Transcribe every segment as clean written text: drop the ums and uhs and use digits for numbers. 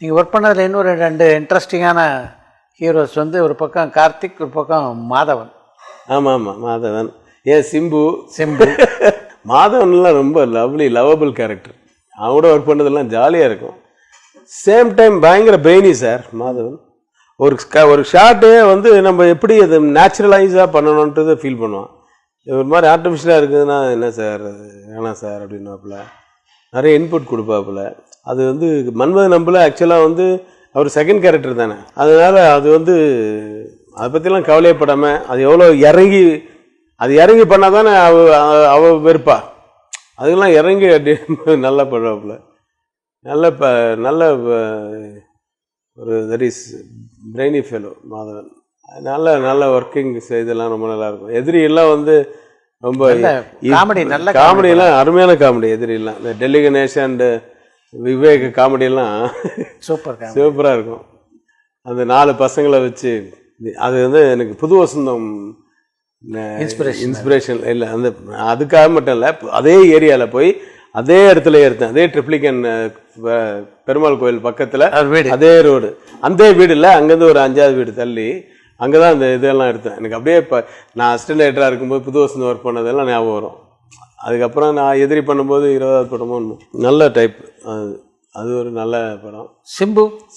நீங்கள் ஒர்க் பண்ணதில் இன்னொரு 2 இன்ட்ரெஸ்டிங்கான ஹீரோஸ் வந்து ஒரு பக்கம் கார்த்திக், ஒரு பக்கம் மாதவன். ஆமாம் ஆமாம், மாதவன். ஏன் சிம்பு மாதவன்லாம் ரொம்ப லவபிள் கேரக்டர். அவங்களோட ஒர்க் பண்ணதெல்லாம் ஜாலியாக இருக்கும். சேம் டைம் பயங்கர பிரெய்னி சார் மாதவன். ஒரு ஷார்ட்டே வந்து நம்ம எப்படி அது நேச்சுரலைஸாக பண்ணணுன்றதை ஃபீல் பண்ணுவான். ஒரு மாதிரி ஆர்டிஃபிஷியலாக இருக்குதுன்னா என்ன சார் வேணாம் சார் அப்படின்னாப்புல நிறைய இன்புட் கொடுப்பாப்புல. அது வந்து மன்மத நம்பல ஆக்சுவலாக வந்து அவர் செகண்ட் கேரக்டர் தானே, அதனால் அது வந்து அதை பற்றிலாம் கவலையப்படாமல் அது எவ்வளோ இறங்கி பண்ணால் தானே அவ வெறுப்பா. அதுக்கெல்லாம் இறங்கி அப்படி நல்லா பண்ணுவாப்புல. நல்ல ஒரு that is brainy fellow Madhavan. நல்ல ஒர்க்கிங் இதெல்லாம் ரொம்ப நல்லாயிருக்கும். எதிரியெல்லாம் வந்து ரொம்ப காமெடியெல்லாம் அருமையான காமெடி. எதிரியெல்லாம் இந்த டெல்லி கணேஷ் அண்ட் விவேக் காமெடியெல்லாம் சூப்பராக இருக்கும். அந்த 4 பசங்களை வச்சு அது வந்து எனக்கு புது வசந்தம் இன்ஸ்பிரேஷன் இல்லை, அந்த அதுக்காக மட்டும் இல்லை, அதே ஏரியாவில் போய் அதே இடத்துல எடுத்தேன். அதே ட்ரிப்ளிகன் பெருமாள் கோயில் பக்கத்தில் அதே ரோடு, அந்த வீடு இல்லை, அங்கேருந்து ஒரு 5வது வீடு தள்ளி அங்கே தான் அந்த இதெல்லாம் எடுத்தேன். எனக்கு அப்படியே இப்போ நான் அசிஸ்டன்ட் டைரக்டராக இருக்கும்போது புது வசந்தம் ஒர்க் பண்ணதெல்லாம் ஞாபகம் வரும். அதுக்கப்புறம் நான் எதிரி பண்ணும்போது 20வது படமும் ஒன்று நல்ல டைப். அது ஒரு நல்ல படம்.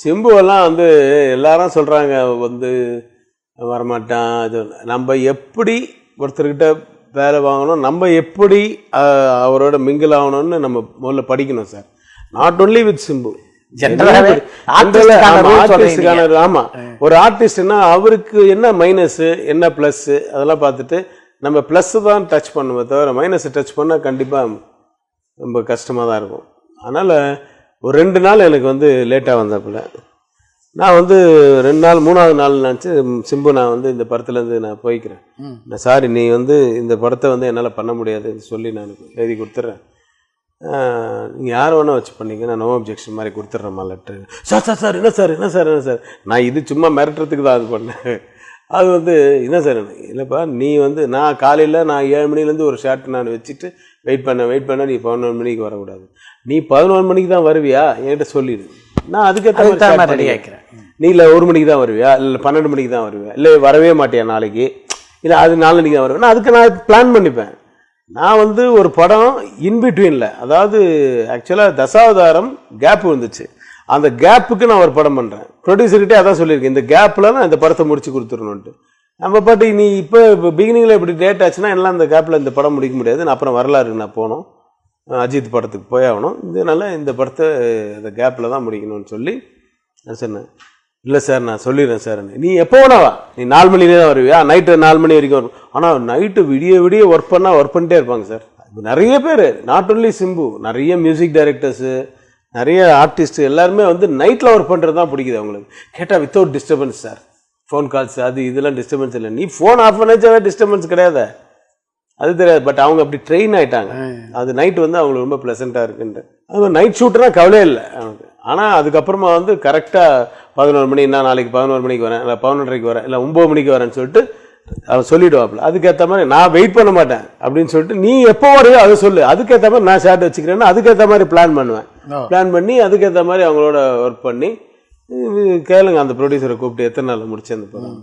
சிம்புவெல்லாம் வந்து எல்லாரும் சொல்கிறாங்க வந்து வரமாட்டான். இது நம்ம எப்படி ஒருத்தர்கிட்ட வேலை வாங்கணும், நம்ம எப்படி அவரோட மிங்கிள் ஆகணும்னு நம்ம முதல்ல படிக்கணும் sir. Not only with Simbu, ஆமா. ஒரு ஆர்டிஸ்ட்னா அவருக்கு என்ன மைனஸ் என்ன பிளஸ் அதெல்லாம் பார்த்துட்டு நம்ம பிளஸ் தான் டச் பண்ணுமே தவிர மைனஸ் டச் பண்ணால் கண்டிப்பாக ரொம்ப கஷ்டமாக தான் இருக்கும். அதனால் ஒரு 2 நாள் எனக்கு வந்து லேட்டாக வந்தப்பில் நான் வந்து 2 நாள் 3வது நாள் நினச்சி சிம்பு நான் வந்து இந்த படத்துலேருந்து நான் போய்க்கிறேன், நான் சாரி நீ வந்து இந்த படத்தை வந்து என்னால் பண்ண முடியாதுன்னு சொல்லி நான் எழுதி கொடுத்துட்றேன், நீங்கள் யார் வேணால் வச்சு பண்ணிங்க, நான் நோ அப்ஜெக்ஷன் மாதிரி கொடுத்துட்றேம்மா லெட்ரு. சார் என்ன சார் நான் இது சும்மா மிரட்டுறதுக்கு தான் அது பண்ணேன். அது வந்து என்ன சார் இல்லைப்பா, நீ வந்து நான் காலையில் நான் 7 மணிலேருந்து ஒரு ஷார்ட் நான் வச்சுட்டு வெயிட் பண்ண நீ 11 மணிக்கு வரக்கூடாது, நீ 11 மணிக்கு தான் வருவியா என்கிட்ட சொல்லிடு, நான் அதுக்கேற்ற மாதிரி ரெடி ஆகிக்கிறேன். நீ இல்லை 1 மணிக்கு தான் வருவியா, இல்லை 12 மணிக்கு தான் வருவியா, இல்லை வரவே மாட்டியா நாளைக்கு, இல்லை அது நாளைக்கு தான் வருவேன், நான் அதுக்கு நான் பிளான் பண்ணிப்பேன். நான் வந்து ஒரு படம் இன்பிட்வீனில், அதாவது ஆக்சுவலாக தசாவதாரம் கேப் வந்துச்சு, அந்த கேப்புக்கு நான் ஒரு படம் பண்ணுறேன். ப்ரொடியூசர்கிட்டே அதான் சொல்லியிருக்கேன், இந்த கேப்பில் நான் இந்த படத்தை முடிச்சு கொடுத்துடணுன்ட்டு. நம்ம பாட்டு நீ இப்போ பிகினிங்கில் இப்படி டேட் ஆச்சுன்னா எல்லாம் அந்த கேப்பில் இந்த படம் முடிக்க முடியாது, நான் அப்புறம் வரலாறு நான் போனோம் அஜித் படத்துக்கு போய் ஆகணும், இதனால இந்த படத்தை இந்த கேப்பில் தான் முடிக்கணும்னு சொல்லி நான் சொன்னேன். இல்லை சார் நான் சொல்லிடுறேன் சார், நீ எப்போ வேணாவா, நீ 4 மணிலே தான் வருவியா, நைட்டு 4 மணி வரைக்கும் வரும். ஆனால் நைட்டு விடிய ஒர்க் பண்ணிட்டே இருப்பாங்க சார் நிறைய பேர், நாட் ஒன்லி சிம்பு, நிறைய மியூசிக் டைரக்டர்ஸு நிறைய ஆர்டிஸ்ட்டு எல்லாருமே வந்து நைட்டில் ஒர்க் பண்ணுறது தான் பிடிக்குது அவங்களுக்கு. கேட்டால் without disturbance sir, phone calls அது இதெல்லாம் டிஸ்டர்பன்ஸ் இல்லை, நீ ஃபோன் ஆஃப் பண்ணாச்சாவே டிஸ்டர்பன்ஸ் கிடையாது, அது தெரியாது. பட் அவங்க அப்படி ட்ரெயின் ஆகிட்டாங்க, அது நைட்டு வந்து அவங்களுக்கு ரொம்ப ப்ளசண்ட்டாக இருக்குன்ட்டு. அது நைட் ஷூட்டுனா கவலையே இல்லை அவனுக்கு. ஆனால் அதுக்கப்புறமா வந்து கரெக்டாக 11 மணி, நான் நாளைக்கு 11 மணிக்கு வரேன், இல்லை 11:30க்கு வரேன், இல்லை 9 மணிக்கு வரேன்னு சொல்லிட்டு அவன் சொல்லிவிடுவாப்புல. அதுக்கேற்ற மாதிரி நான் வெயிட் பண்ண மாட்டேன் அப்படின்னு சொல்லிட்டு, நீ எப்போ வரையோ அதை சொல்லு, அதுக்கேற்ற மாதிரி நான் ஷார்ட் வச்சுக்கிறேன்னா அதுக்கேற்ற மாதிரி பிளான் பண்ணுவேன். பிளான் பண்ணி அதுக்கேற்ற மாதிரி அவங்களோட ஒர்க் பண்ணி கேளுங்க, அந்த ப்ரொடியூசரை கூப்பிட்டு எத்தனை நாள் முடிச்சு அந்த படம்.